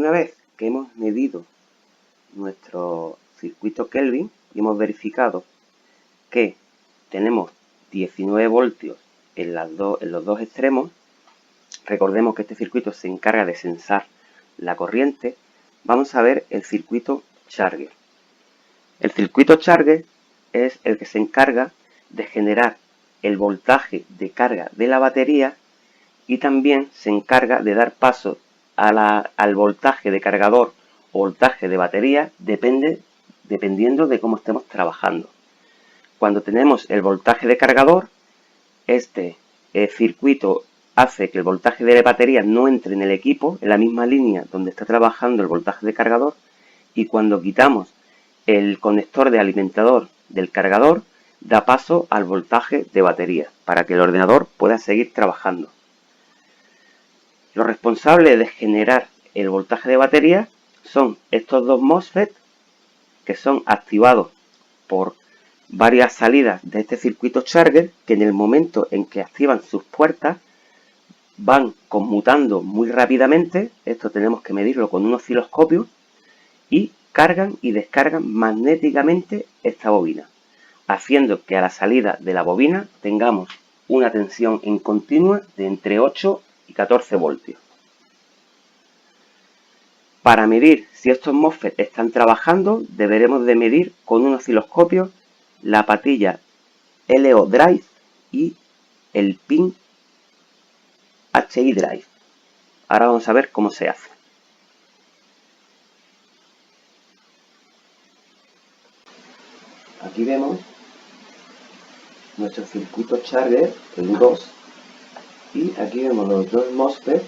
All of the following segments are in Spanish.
Una vez que hemos medido nuestro circuito Kelvin y hemos verificado que tenemos 19 voltios en los dos extremos, recordemos que este circuito se encarga de sensar la corriente, vamos a ver el circuito Charger. El circuito Charger es el que se encarga de generar el voltaje de carga de la batería y también se encarga de dar paso al voltaje de cargador o voltaje de batería, dependiendo de cómo estemos trabajando. Cuando tenemos el voltaje de cargador, este circuito hace que el voltaje de la batería no entre en el equipo, en la misma línea donde está trabajando el voltaje de cargador, y cuando quitamos el conector de alimentador del cargador, da paso al voltaje de batería, para que el ordenador pueda seguir trabajando. Los responsables de generar el voltaje de batería son estos dos MOSFET, que son activados por varias salidas de este circuito Charger, que en el momento en que activan sus puertas van conmutando muy rápidamente. Esto tenemos que medirlo con un osciloscopio, y cargan y descargan magnéticamente esta bobina, haciendo que a la salida de la bobina tengamos una tensión en continua de entre 8 y 14 voltios. Para medir si estos MOSFET están trabajando, deberemos de medir con un osciloscopio la patilla LO Drive y el pin HI Drive. Ahora vamos a ver cómo se hace. Aquí vemos nuestro circuito Charger, el U2, y aquí vemos los dos MOSFET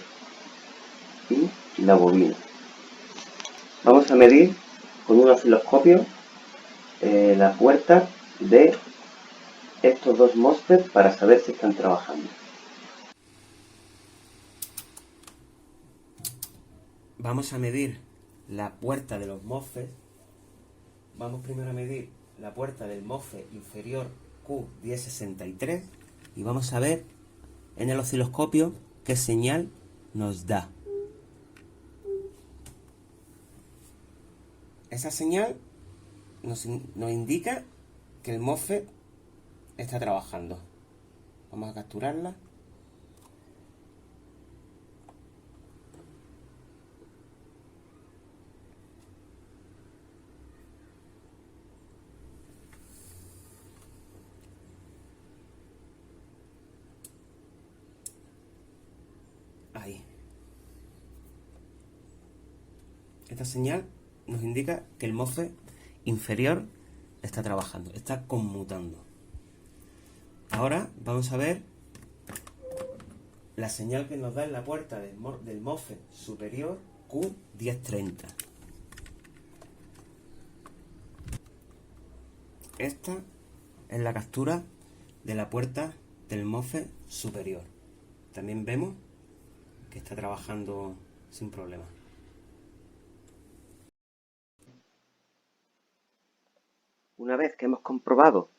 y la bobina. Vamos a medir con un osciloscopio la puerta de estos dos MOSFET para saber si están trabajando. Vamos a medir la puerta de los MOSFET. Vamos primero a medir la puerta del MOSFET inferior Q1063 y vamos a ver en el osciloscopio qué señal nos da. Esa señal nos indica que el MOSFET está trabajando. Vamos a capturarla. Ahí. Esta señal nos indica que el MOSFET inferior está trabajando, está conmutando. Ahora vamos a ver la señal que nos da en la puerta del MOSFET superior Q1030. Esta es la captura de la puerta del MOSFET superior. También vemos que está trabajando sin problema. Una vez que hemos comprobado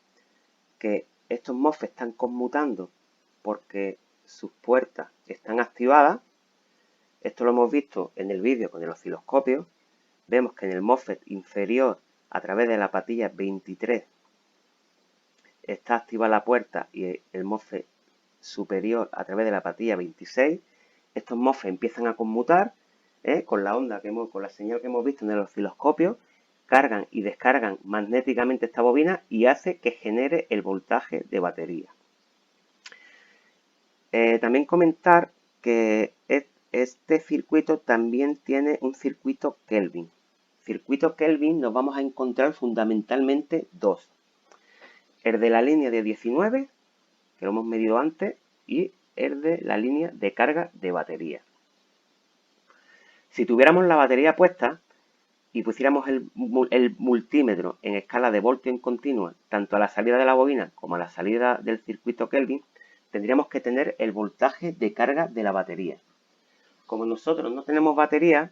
que estos MOSFET están conmutando porque sus puertas están activadas, esto lo hemos visto en el vídeo con el osciloscopio, vemos que en el MOSFET inferior, a través de la patilla 23, está activada la puerta, y el MOSFET superior a través de la patilla 26, estos MOSFET empiezan a conmutar con la onda con la señal que hemos visto en el osciloscopio, cargan y descargan magnéticamente esta bobina y hace que genere el voltaje de batería. También comentar que este circuito también tiene un circuito Kelvin. Circuito Kelvin nos vamos a encontrar fundamentalmente dos. El de la línea de 19, que lo hemos medido antes, y el de la línea de carga de batería. Si tuviéramos la batería puesta y pusiéramos el multímetro en escala de voltio en continua, tanto a la salida de la bobina como a la salida del circuito Kelvin, tendríamos que tener el voltaje de carga de la batería. Como nosotros no tenemos batería,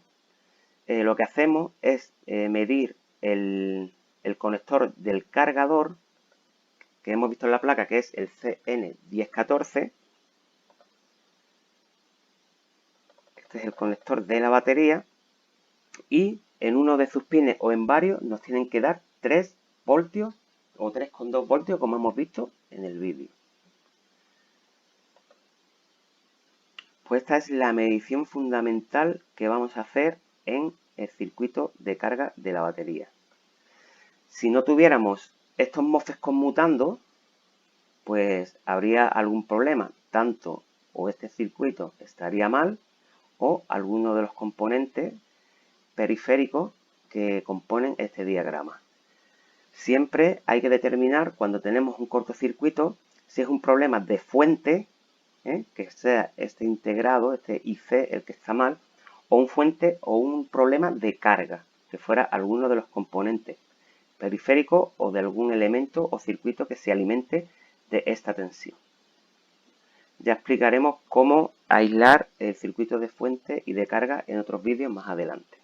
lo que hacemos es medir el conector del cargador, que hemos visto en la placa, que es el CN1014. Este es el conector de la batería. y en uno de sus pines o en varios nos tienen que dar 3 voltios o 3,2 voltios como hemos visto en el vídeo. Pues esta es la medición fundamental que vamos a hacer en el circuito de carga de la batería. Si no tuviéramos estos MOSFETs conmutando, pues habría algún problema, tanto o este circuito estaría mal o alguno de los componentes periféricos que componen este diagrama. Siempre hay que determinar cuando tenemos un cortocircuito si es un problema de fuente, que sea este integrado, este IC el que está mal, o un fuente o un problema de carga, que fuera alguno de los componentes periféricos o de algún elemento o circuito que se alimente de esta tensión. Ya explicaremos cómo aislar el circuito de fuente y de carga en otros vídeos más adelante.